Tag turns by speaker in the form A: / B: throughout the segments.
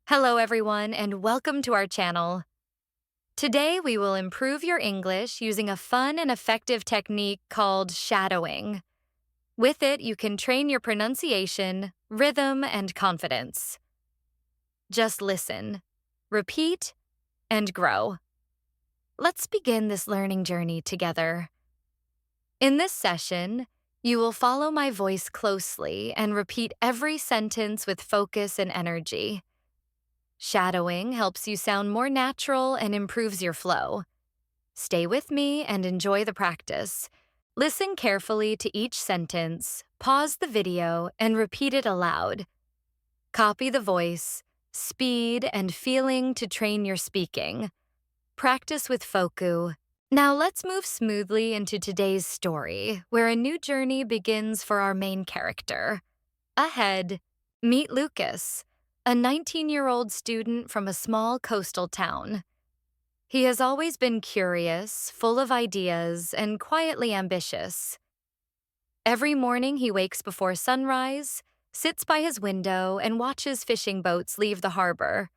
A: Hello, everyone, and welcome to our channel. Today, we will improve your English using a fun and effective technique called shadowing. With it, you can train your pronunciation, rhythm, and confidence. Just listen, repeat, and grow. Let's begin this learning journey together. In this session, you will follow my voice closely and repeat every sentence with focus and energy. Shadowing helps you sound more natural and improves your flow. Stay with me and enjoy the practice. Listen carefully to each sentence, pause the video, and repeat it aloud. Copy the voice, speed, and feeling to train your speaking. Practice with Foku. Now let's move smoothly into today's story, where a new journey begins for our main character. Ahead, meet Lucas, a 19-year-old student from a small coastal town. He has always been curious, full of ideas, and quietly ambitious. Every morning he wakes before sunrise, sits by his window, and watches fishing boats leave the harbor.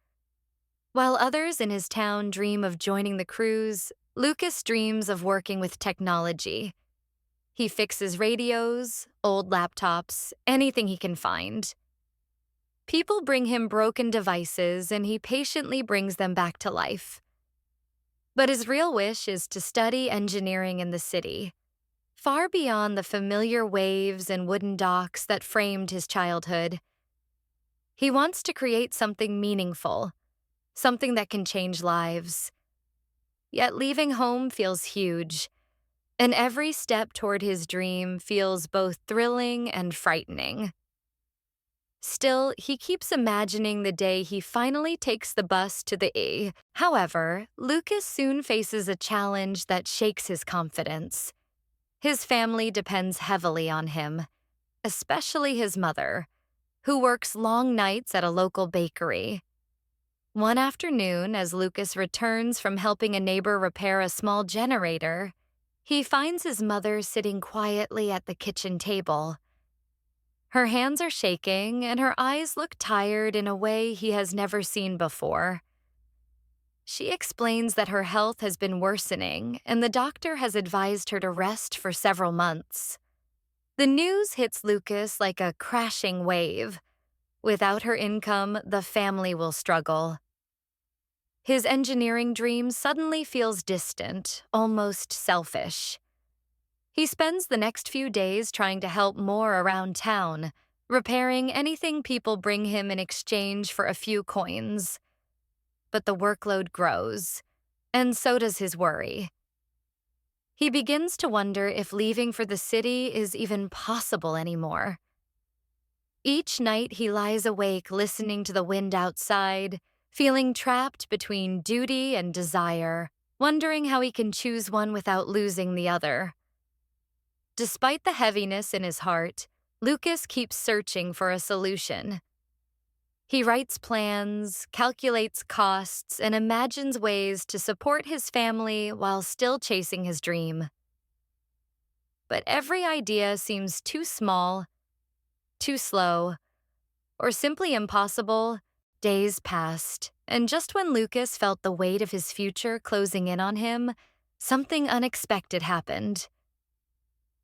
A: While others in his town dream of joining the cruise, Lucas dreams of working with technology. He fixes radios, old laptops, anything he can find. People bring him broken devices, and he patiently brings them back to life. But his real wish is to study engineering in the city, far beyond the familiar waves and wooden docks that framed his childhood. He wants to create something meaningful, something that can change lives. Yet leaving home feels huge, and every step toward his dream feels both thrilling and frightening. Still, he keeps imagining the day he finally takes the bus to the E. However, Lucas soon faces a challenge that shakes his confidence. His family depends heavily on him, especially his mother, who works long nights at a local bakery. One afternoon, as Lucas returns from helping a neighbor repair a small generator, he finds his mother sitting quietly at the kitchen table. Her hands are shaking, and her eyes look tired in a way he has never seen before. She explains that her health has been worsening, and the doctor has advised her to rest for several months. The news hits Lucas like a crashing wave. Without her income, the family will struggle. His engineering dream suddenly feels distant, almost selfish. He spends the next few days trying to help more around town, repairing anything people bring him in exchange for a few coins. But the workload grows, and so does his worry. He begins to wonder if leaving for the city is even possible anymore. Each night he lies awake listening to the wind outside, feeling trapped between duty and desire, wondering how he can choose one without losing the other. Despite the heaviness in his heart, Lucas keeps searching for a solution. He writes plans, calculates costs, and imagines ways to support his family while still chasing his dream. But every idea seems too small, too slow, or simply impossible. Days passed, and just when Lucas felt the weight of his future closing in on him, something unexpected happened.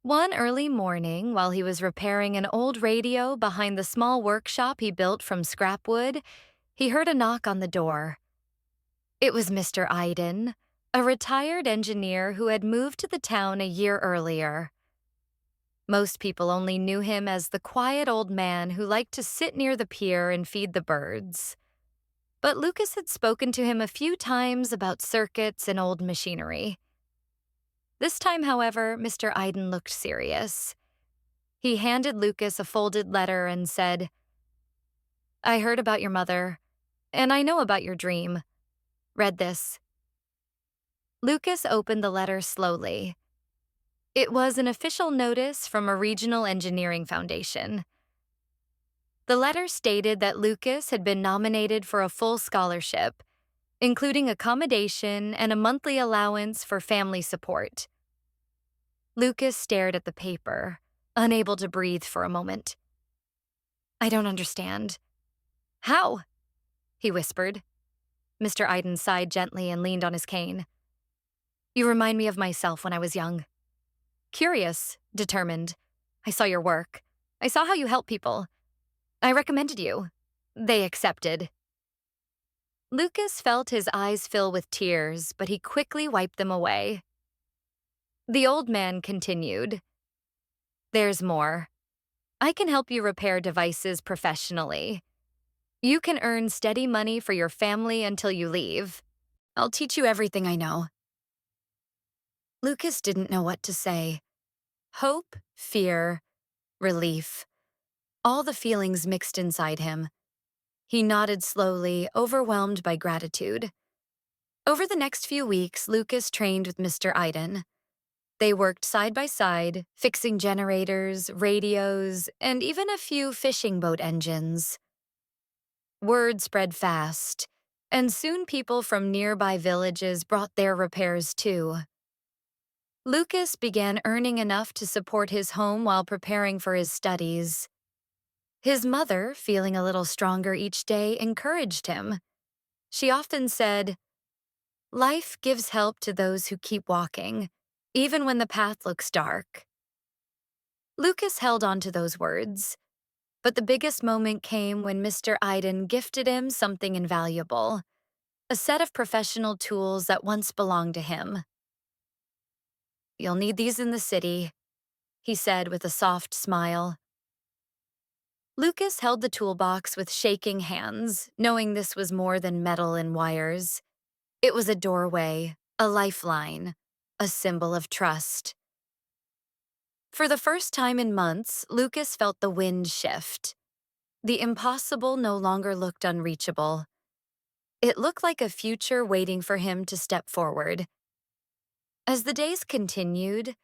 A: One early morning, while he was repairing an old radio behind the small workshop he built from scrap wood, he heard a knock on the door. It was Mr. Iden, a retired engineer who had moved to the town a year earlier. Most people only knew him as the quiet old man who liked to sit near the pier and feed the birds. But Lucas had spoken to him a few times about circuits and old machinery. This time, however, Mr. Iden looked serious. He handed Lucas a folded letter and said, "I heard about your mother, and I know about your dream. Read this." Lucas opened the letter slowly. It was an official notice from a regional engineering foundation. The letter stated that Lucas had been nominated for a full scholarship, including accommodation and a monthly allowance for family support. Lucas stared at the paper, unable to breathe for a moment. "I don't understand. How?" he whispered. Mr. Iden sighed gently and leaned on his cane. You remind me of myself when I was young. Curious, determined. I saw your work. I saw how you help people. I recommended you. They accepted. Lucas felt his eyes fill with tears, but he quickly wiped them away. The old man continued. There's more. I can help you repair devices professionally. You can earn steady money for your family until you leave. I'll teach you everything I know. Lucas didn't know what to say. Hope, fear, relief. All the feelings mixed inside him. He nodded slowly, overwhelmed by gratitude. Over the next few weeks, Lucas trained with Mr. Iden. They worked side by side, fixing generators, radios, and even a few fishing boat engines. Word spread fast, and soon people from nearby villages brought their repairs too. Lucas began earning enough to support his home while preparing for his studies. His mother, feeling a little stronger each day, encouraged him. She often said, "Life gives help to those who keep walking, even when the path looks dark." Lucas held on to those words, but the biggest moment came when Mr. Iden gifted him something invaluable, a set of professional tools that once belonged to him. You'll need these in the city, he said with a soft smile. Lucas held the toolbox with shaking hands, knowing this was more than metal and wires. It was a doorway, a lifeline, a symbol of trust. For the first time in months, Lucas felt the wind shift. The impossible no longer looked unreachable. It looked like a future waiting for him to step forward. As the days continued,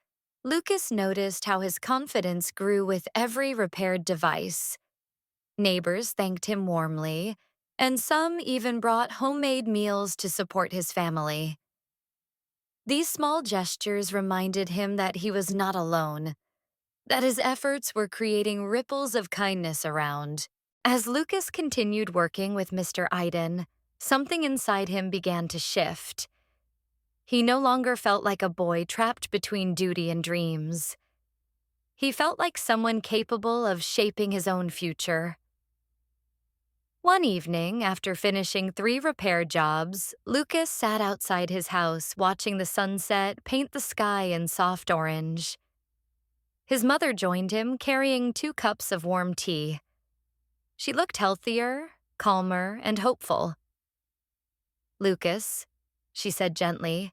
A: Lucas noticed how his confidence grew with every repaired device. Neighbors thanked him warmly, and some even brought homemade meals to support his family. These small gestures reminded him that he was not alone, that his efforts were creating ripples of kindness around. As Lucas continued working with Mr. Iden, something inside him began to shift. He no longer felt like a boy trapped between duty and dreams. He felt like someone capable of shaping his own future. One evening, after finishing 3 repair jobs, Lucas sat outside his house watching the sunset paint the sky in soft orange. His mother joined him, carrying 2 cups of warm tea. She looked healthier, calmer, and hopeful. Lucas, she said gently,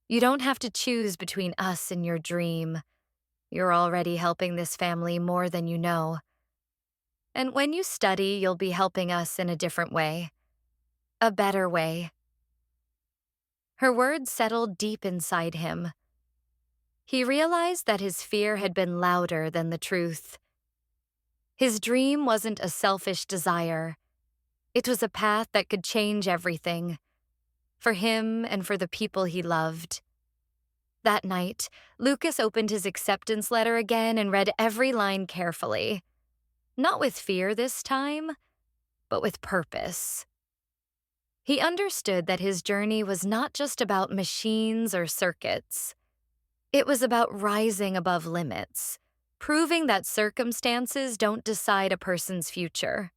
A: you don't have to choose between us and your dream. You're already helping this family more than you know. And when you study, you'll be helping us in a different way. A better way. Her words settled deep inside him. He realized that his fear had been louder than the truth. His dream wasn't a selfish desire. It was a path that could change everything, for him and for the people he loved. That night, Lucas opened his acceptance letter again and read every line carefully. Not with fear this time, but with purpose. He understood that his journey was not just about machines or circuits. It was about rising above limits, proving that circumstances don't decide a person's future.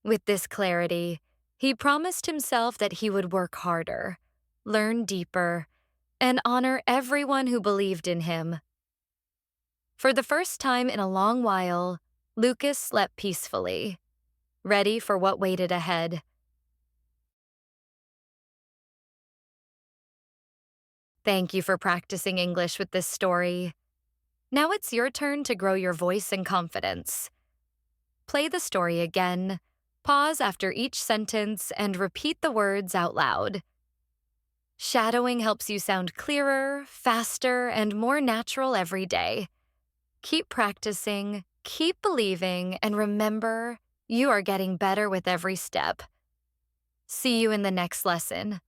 A: With this clarity, he promised himself that he would work harder, learn deeper, and honor everyone who believed in him. For the first time in a long while, Lucas slept peacefully, ready for what waited ahead. Thank you for practicing English with this story. Now it's your turn to grow your voice and confidence. Play the story again, pause after each sentence, and repeat the words out loud. Shadowing helps you sound clearer, faster, and more natural every day. Keep practicing, keep believing, and remember, you are getting better with every step. See you in the next lesson.